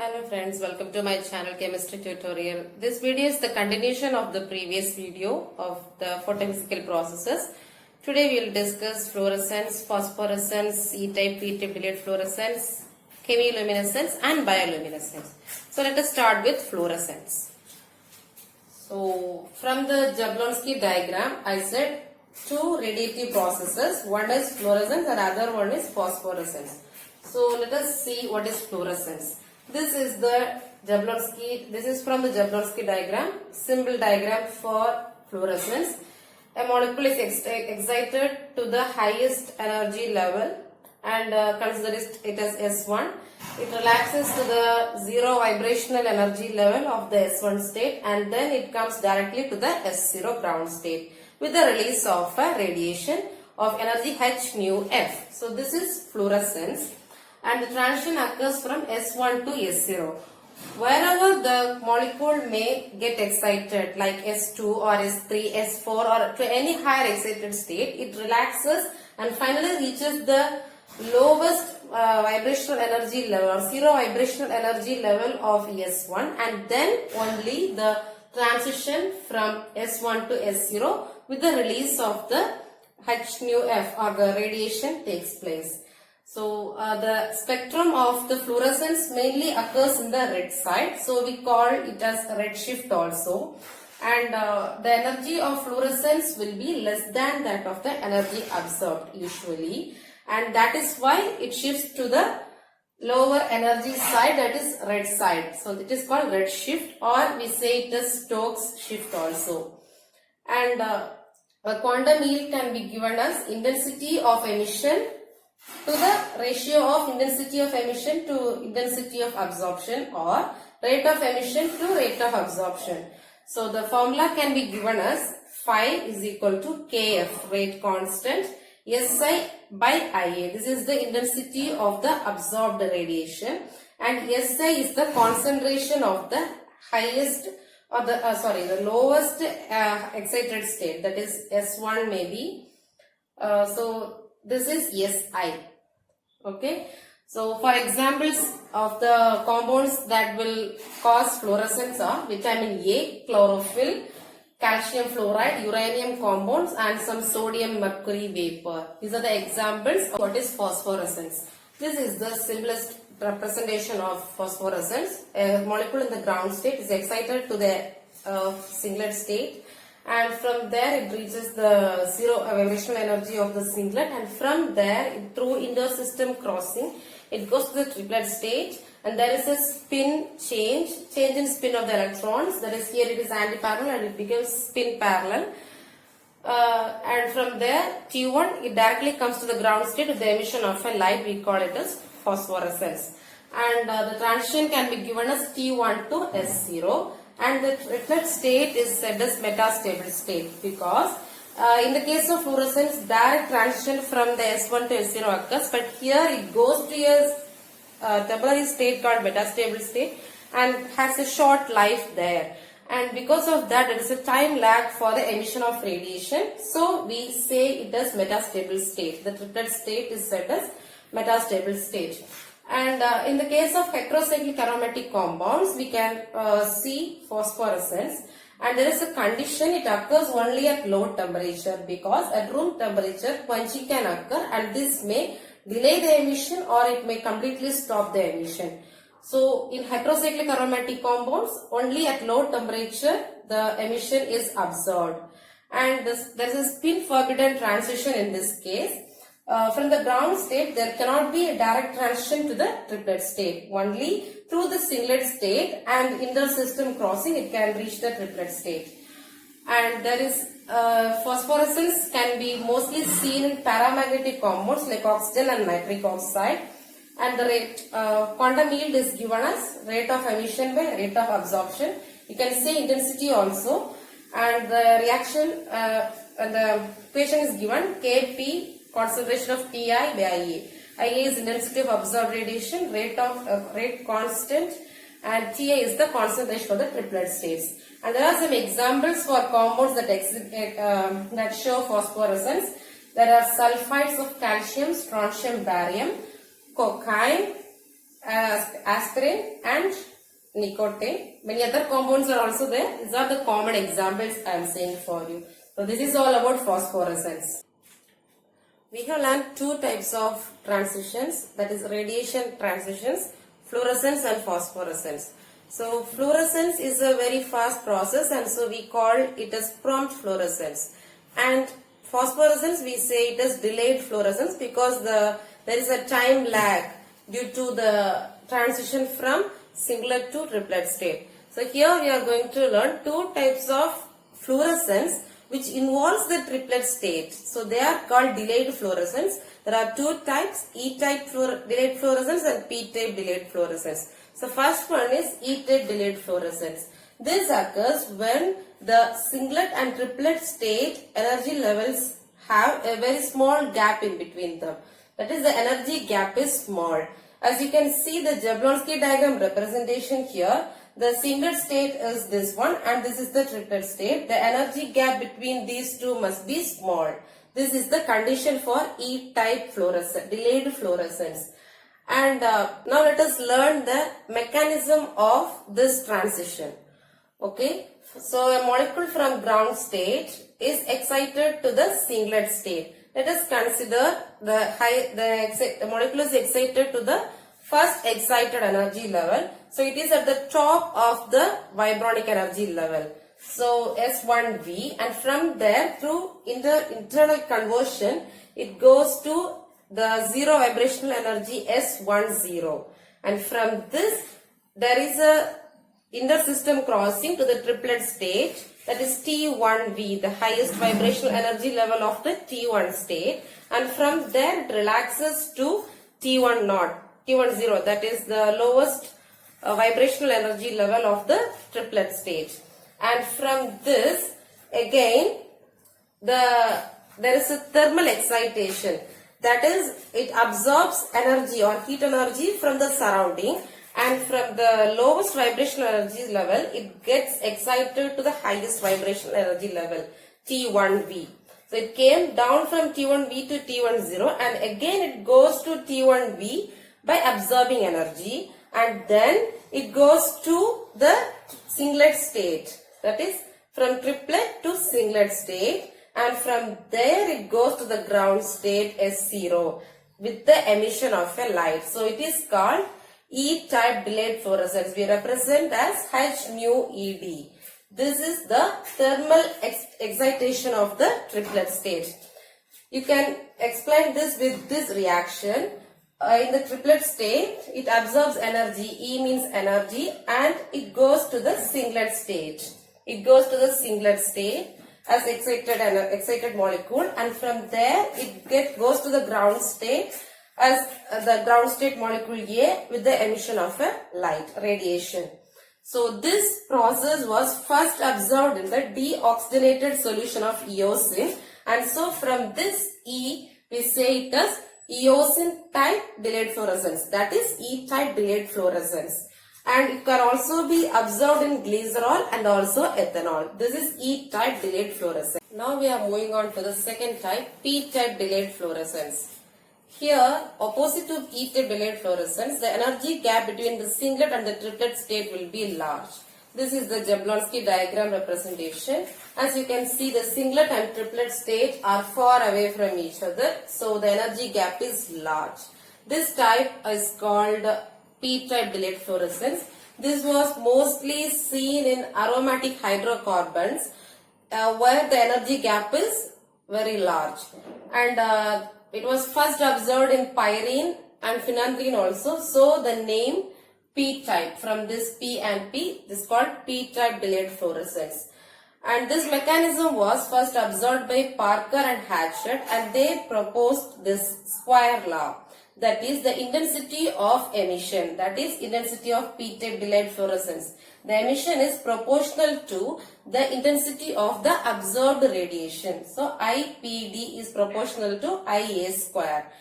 Hello friends, welcome to my channel chemistry tutorial. This video is the continuation of the previous video of the photophysical processes. Today we will discuss fluorescence, phosphorescence, E-type, P-type delayed fluorescence, chemiluminescence and bioluminescence. So let us start with fluorescence. So from the Jablonski diagram I said two radiative processes. One is fluorescence and other one is phosphorescence. So let us see what is fluorescence. This is the Jablonski, this is from the Jablonski diagram, symbol diagram for fluorescence. A molecule is excited to the highest energy level and consider it as S1. It relaxes to the zero vibrational energy level of the S1 state and then it comes directly to the S0 ground state with the release of a radiation of energy h nu f. So this is fluorescence. And the transition occurs from S1 to S0. Wherever the molecule may get excited like S2 or S3, S4 or to any higher excited state, it relaxes and finally reaches the lowest vibrational energy level or zero vibrational energy level of S1 and then only the transition from S1 to S0 with the release of the h nu f or the radiation takes place. So the spectrum of the fluorescence mainly occurs in the red side. So we call it as redshift also. And the energy of fluorescence will be less than that of the energy absorbed usually. And that is why it shifts to the lower energy side, that is red side. So it is called redshift, or we say it is Stokes shift also. And a quantum yield can be given as intensity of emission to the ratio of intensity of emission to intensity of absorption or rate of emission to rate of absorption. So the formula can be given as phi is equal to kf, rate constant, Si by Ia. This is the intensity of the absorbed radiation and Si is the concentration of the highest or the lowest excited state, that is S1 maybe. So this is Si. Okay. So for examples of the compounds that will cause fluorescence are vitamin A, chlorophyll, calcium fluoride, uranium compounds and some sodium mercury vapor. These are the examples of what is phosphorescence. This is the simplest representation of phosphorescence. A molecule in the ground state is excited to the singlet state. And from there it reaches the zero vibrational energy of the singlet and from there through intersystem crossing it goes to the triplet state and there is a spin change in spin of the electrons, that is here it is anti-parallel and it becomes spin parallel and from there T1 it directly comes to the ground state with the emission of a light, we call it as phosphorescence and the transition can be given as T1 to S0. And the triplet state is said as metastable state because in the case of fluorescence, direct transition from the S1 to S0 occurs, but here it goes to a temporary state called metastable state and has a short life there. And because of that, there is a time lag for the emission of radiation. So we say it as metastable state. The triplet state is said as metastable state. And in the case of heterocyclic aromatic compounds, we can see phosphorescence and there is a condition it occurs only at low temperature because at room temperature quenching can occur and this may delay the emission or it may completely stop the emission. So in heterocyclic aromatic compounds, only at low temperature the emission is absorbed and there is a spin forbidden transition in this case. From the ground state, there cannot be a direct transition to the triplet state. Only through the singlet state and intersystem crossing, it can reach the triplet state. And there is phosphorescence can be mostly seen in paramagnetic compounds like oxygen and nitric oxide. And the rate quantum yield is given as rate of emission by rate of absorption. You can say intensity also. And the reaction and the equation is given Kp concentration of Ti by Ia. Ia is intensity of absorbed radiation, rate constant and Ti is the concentration of the triplet states. And there are some examples for compounds that show phosphorescence. There are sulfides of calcium, strontium, barium, cocaine aspirin and nicotine. Many other compounds are also there. These are the common examples I am saying for you. So this is all about phosphorescence. We have learned two types of transitions, that is radiation transitions, fluorescence and phosphorescence. So fluorescence is a very fast process, and so we call it as prompt fluorescence. And phosphorescence, we say it as delayed fluorescence because there is a time lag due to the transition from singlet to triplet state. So here we are going to learn two types of fluorescence which involves the triplet state. So they are called delayed fluorescence. There are two types, E-type delayed fluorescence and P-type delayed fluorescence. So first one is E-type delayed fluorescence. This occurs when the singlet and triplet state energy levels have a very small gap in between them. That is, the energy gap is small. As you can see the Jablonski diagram representation here, the singlet state is this one and this is the triplet state. The energy gap between these two must be small. This is the condition for E-type fluorescence, delayed fluorescence. And now let us learn the mechanism of this transition. Okay, so a molecule from ground state is excited to the singlet state. Let us consider the molecule is excited to the first excited energy level. So it is at the top of the vibronic energy level. So S1V, and from there through internal conversion it goes to the zero vibrational energy S10, and from this there is a intersystem crossing to the triplet state, that is T1V, the highest vibrational energy level of the T1 state, and from there it relaxes to T10, that is the lowest vibrational energy level of the triplet state. And from this again there is a thermal excitation, that is it absorbs energy or heat energy from the surrounding, and from the lowest vibrational energy level it gets excited to the highest vibrational energy level T1V. So it came down from T1V to T10 and again it goes to T1V by absorbing energy, and then it goes to the singlet state, that is from triplet to singlet state, and from there it goes to the ground state S0 with the emission of a light. So it is called E-type delayed fluorescence. We represent as H mu ED. This is the thermal excitation of the triplet state. You can explain this with this reaction. In the triplet state, it absorbs energy, E means energy, and it goes to the singlet state. It goes to the singlet state as excited molecule, and from there it goes to the ground state as the ground state molecule A with the emission of a light, radiation. So this process was first observed in the deoxygenated solution of eosin, and so from this E we say it as eosin type delayed fluorescence, that is E-type delayed fluorescence. And it can also be observed in glycerol and also ethanol. This is E-type delayed fluorescence. Now we are moving on to the second type, P-type delayed fluorescence. Here, opposite to E-type delayed fluorescence, the energy gap between the singlet and the triplet state will be large. This is the Jablonski diagram representation. As you can see, the singlet and triplet state are far away from each other, so the energy gap is large. This type is called P-type delayed fluorescence. This was mostly seen in aromatic hydrocarbons where the energy gap is very large, and it was first observed in pyrene and phenanthrene also. So the name P-type, from this P and P, this is called P-type delayed fluorescence. And this mechanism was first observed by Parker and Hatchett, and they proposed this square law. That is the intensity of emission, that is intensity of P-type delayed fluorescence. The emission is proportional to the intensity of the absorbed radiation. So IPD is proportional to IA square.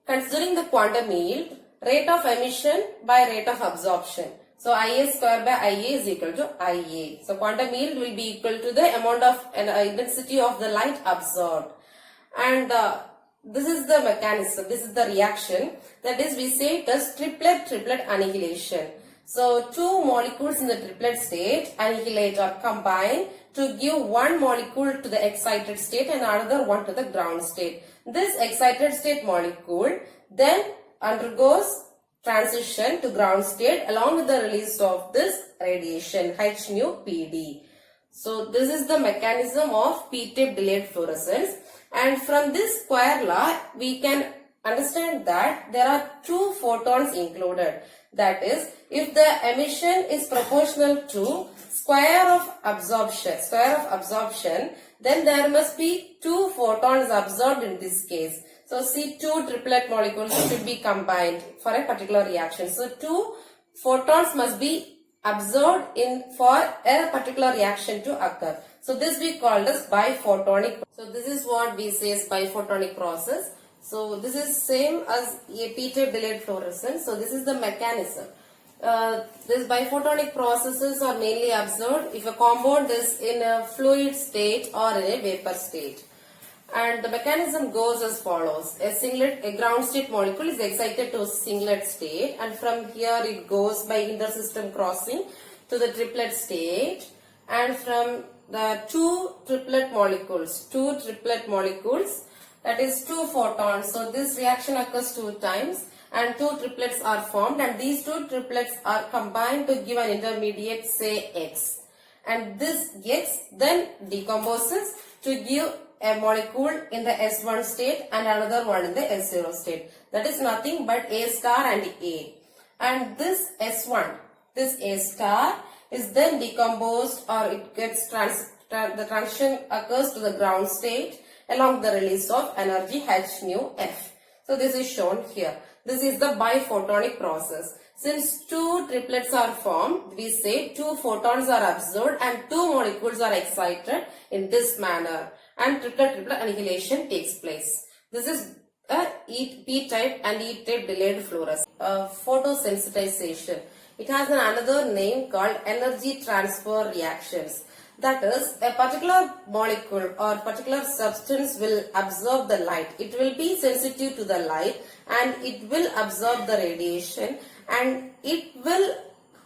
Considering the quantum yield, rate of emission by rate of absorption. So IA square by IA is equal to IA. So quantum yield will be equal to the amount of intensity of the light absorbed. And this is the mechanism, this is the reaction. That is, we say it as triplet annihilation. So two molecules in the triplet state annihilate or combine to give one molecule to the excited state and another one to the ground state. This excited state molecule then undergoes transition to ground state along with the release of this radiation H nu PD. So this is the mechanism of p-type delayed fluorescence, and from this square law we can understand that there are two photons included. That is, if the emission is proportional to square of absorption, then there must be two photons absorbed in this case. So see, two triplet molecules should be combined for a particular reaction. So two photons must be absorbed in for a particular reaction to occur. So this we call as biphotonic. So this is what we say is biphotonic process. So this is same as a p-type delayed fluorescence. So this is the mechanism. These biphotonic processes are mainly observed if a compound is in a fluid state or in a vapor state. And the mechanism goes as follows. A ground state molecule is excited to a singlet state, and from here it goes by intersystem crossing to the triplet state, and from the two triplet molecules, that is two photons. So this reaction occurs two times and two triplets are formed, and these two triplets are combined to give an intermediate, say X. And this X then decomposes to give a molecule in the S1 state and another one in the S0 state. That is nothing but A star and A. And this S1, this A star is then decomposed, or it gets the transition occurs to the ground state along the release of energy H nu F. So this is shown here. This is the biphotonic process. Since two triplets are formed, we say two photons are absorbed and two molecules are excited in this manner, and triplet annihilation takes place. This is a p-type and e-type delayed fluorescence. Photosensitization. It has another name called energy transfer reactions. That is, a particular molecule or particular substance will absorb the light. It will be sensitive to the light and it will absorb the radiation, and it will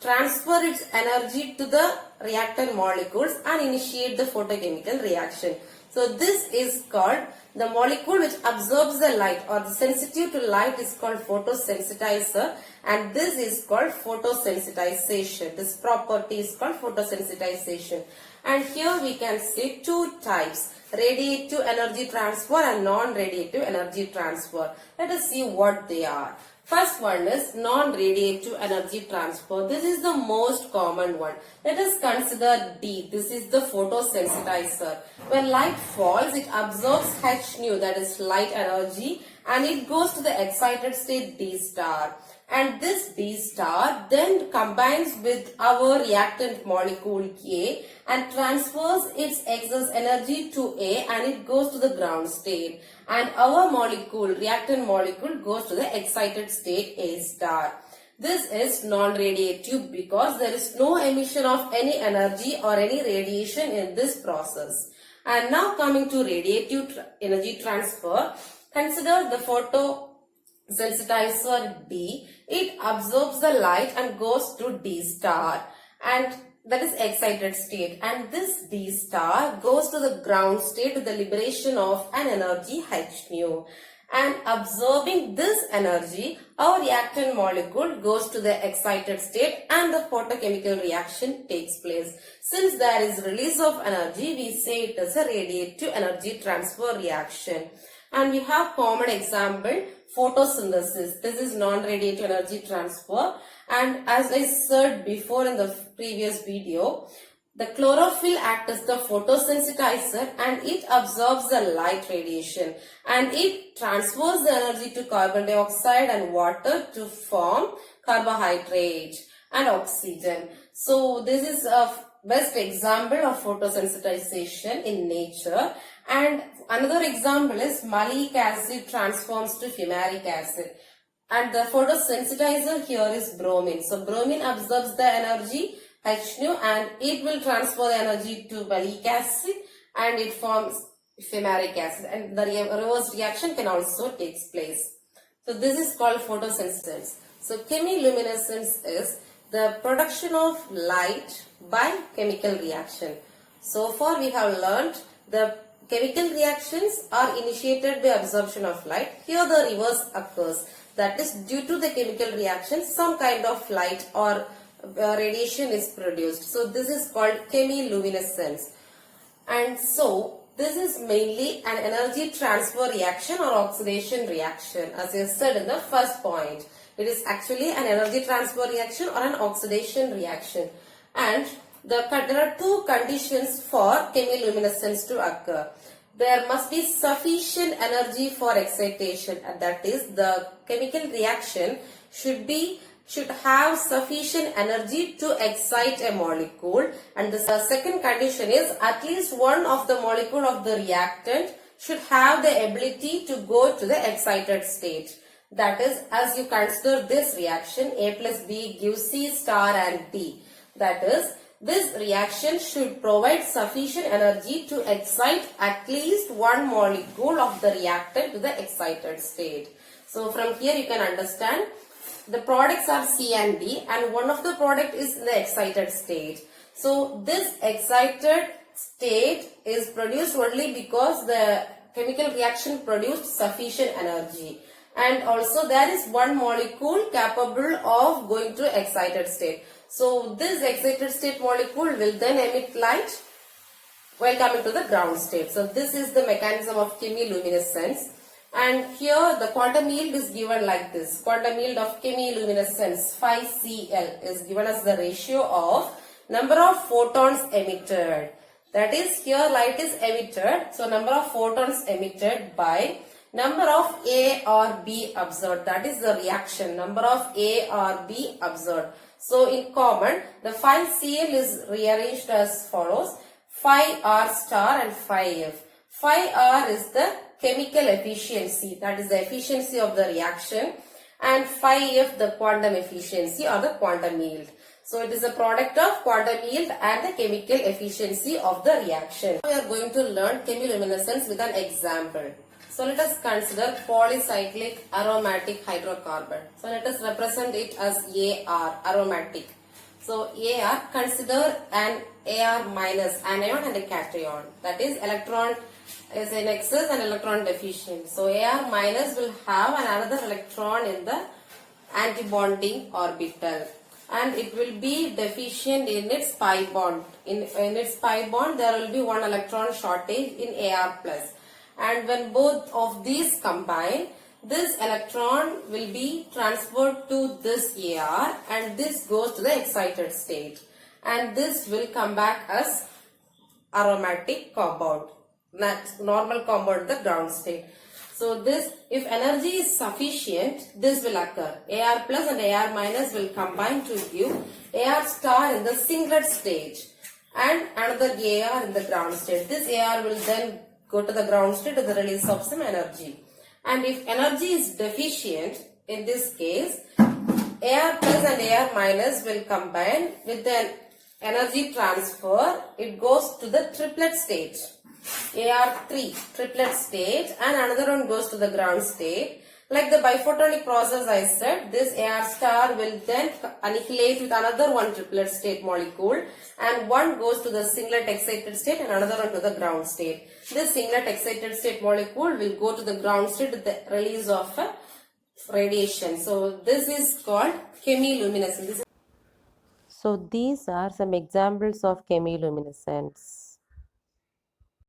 transfer its energy to the reactant molecules and initiate the photochemical reaction. So this is called, the molecule which absorbs the light or the sensitive to light is called photosensitizer, and this is called photosensitization. This property is called photosensitization. And here we can see two types, radiative energy transfer and non-radiative energy transfer. Let us see what they are. First one is non-radiative energy transfer. This is the most common one. Let us consider D. This is the photosensitizer. When light falls, it absorbs H nu, that is light energy, and it goes to the excited state D star. And this D star then combines with our reactant molecule A and transfers its excess energy to A, and it goes to the ground state. And our molecule, reactant molecule, goes to the excited state A star. This is non-radiative because there is no emission of any energy or any radiation in this process. And now coming to radiative energy transfer, consider the photosensitizer D. It absorbs the light and goes to D star, and that is excited state, and this D star goes to the ground state with the liberation of an energy H nu. And absorbing this energy, our reactant molecule goes to the excited state and the photochemical reaction takes place. Since there is release of energy, we say it is a radiative energy transfer reaction. And we have common example, photosynthesis. This is non-radiative energy transfer. And as I said before in the previous video, the chlorophyll acts as the photosensitizer and it absorbs the light radiation and it transfers the energy to carbon dioxide and water to form carbohydrate and oxygen. So this is a best example of photosensitization in nature. And another example is malic acid transforms to fumaric acid. And the photosensitizer here is bromine. So bromine absorbs the energy H nu and it will transfer the energy to malic acid and it forms fumaric acid, and the reverse reaction can also take place. So this is called photosynthesis. So chemiluminescence is the production of light by chemical reaction. So far we have learnt the chemical reactions are initiated by absorption of light. Here the reverse occurs. That is, due to the chemical reaction, some kind of light or radiation is produced. So this is called chemiluminescence. And so this is mainly an energy transfer reaction or oxidation reaction, as I said in the first point. It is actually an energy transfer reaction or an oxidation reaction. And there are two conditions for chemiluminescence to occur. There must be sufficient energy for excitation, and that is, the chemical reaction should have sufficient energy to excite a molecule, and the second condition is at least one of the molecule of the reactant should have the ability to go to the excited state. That is, as you consider this reaction, A plus B gives C star and D. That is, this reaction should provide sufficient energy to excite at least one molecule of the reactant to the excited state. So from here you can understand the products are C and D, and one of the product is in the excited state. So this excited state is produced only because the chemical reaction produced sufficient energy. And also there is one molecule capable of going to excited state. So this excited state molecule will then emit light while coming to the ground state. So this is the mechanism of chemiluminescence. And here the quantum yield is given like this. Quantum yield of chemiluminescence 5Cl is given as the ratio of number of photons emitted. That is, here light is emitted. So number of photons emitted by number of A or B observed. That is the reaction. Number of A or B observed. So in common, the 5Cl is rearranged as follows: 5R star and 5F. 5R is the chemical efficiency, that is the efficiency of the reaction, and 5F the quantum efficiency or the quantum yield. So it is a product of quantum yield and the chemical efficiency of the reaction. We are going to learn chemiluminescence with an example. So let us consider polycyclic aromatic hydrocarbon. So let us represent it as AR, aromatic. So AR, consider an AR minus, anion and a cation. That is, electron is in excess and electron deficient. So AR minus will have another electron in the antibonding orbital, and it will be deficient in its pi bond. In its pi bond there will be one electron shortage in AR plus. And when both of these combine, this electron will be transferred to this AR, and this goes to the excited state, and this will come back as aromatic compound, normal compound, the ground state. So this, if energy is sufficient, this will occur. AR plus and AR minus will combine to give AR star in the singlet stage and another AR in the ground state. This AR will then go to the ground state to the release of some energy. And if energy is deficient, in this case, AR plus and AR minus will combine with the energy transfer. It goes to the triplet state, AR3 triplet state, and another one goes to the ground state. Like the biphotonic process I said, this AR star will then annihilate with another one triplet state molecule, and one goes to the singlet excited state and another one to the ground state. This singlet excited state molecule will go to the ground state with the release of radiation. So this is called chemiluminescence. So these are some examples of chemiluminescence.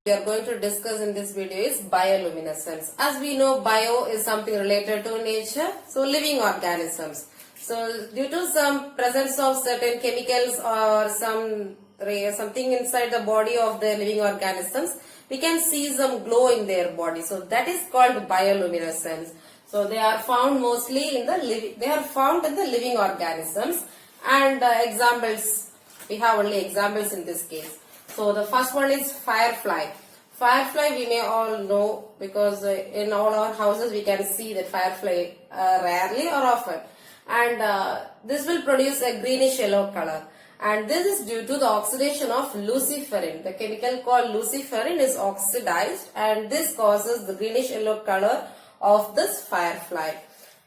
We are going to discuss in this video is bioluminescence. As we know, bio is something related to nature, so living organisms. So due to some presence of certain chemicals or something inside the body of the living organisms, we can see some glow in their body. So that is called bioluminescence. So they are found mostly in the living organisms, and examples, we have only examples in this case. So the first one is firefly. Firefly we may all know, because in all our houses we can see that firefly rarely or often. And this will produce a greenish yellow color. and this is due to the oxidation of luciferin. The chemical called luciferin is oxidized, and this causes the greenish yellow color of this firefly.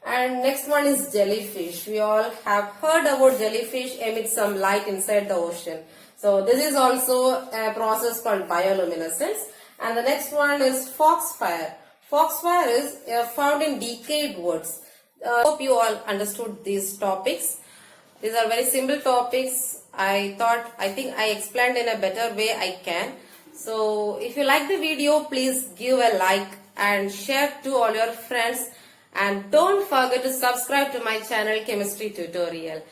And next one is jellyfish. We all have heard about jellyfish emit some light inside the ocean. So this is also a process called bioluminescence. And the next one is foxfire. Foxfire is found in decayed woods. Hope you all understood these topics. These are very simple topics. I think I explained in a better way I can. So if you like the video, please give a like and share to all your friends. And don't forget to subscribe to my channel Chemistry Tutorial.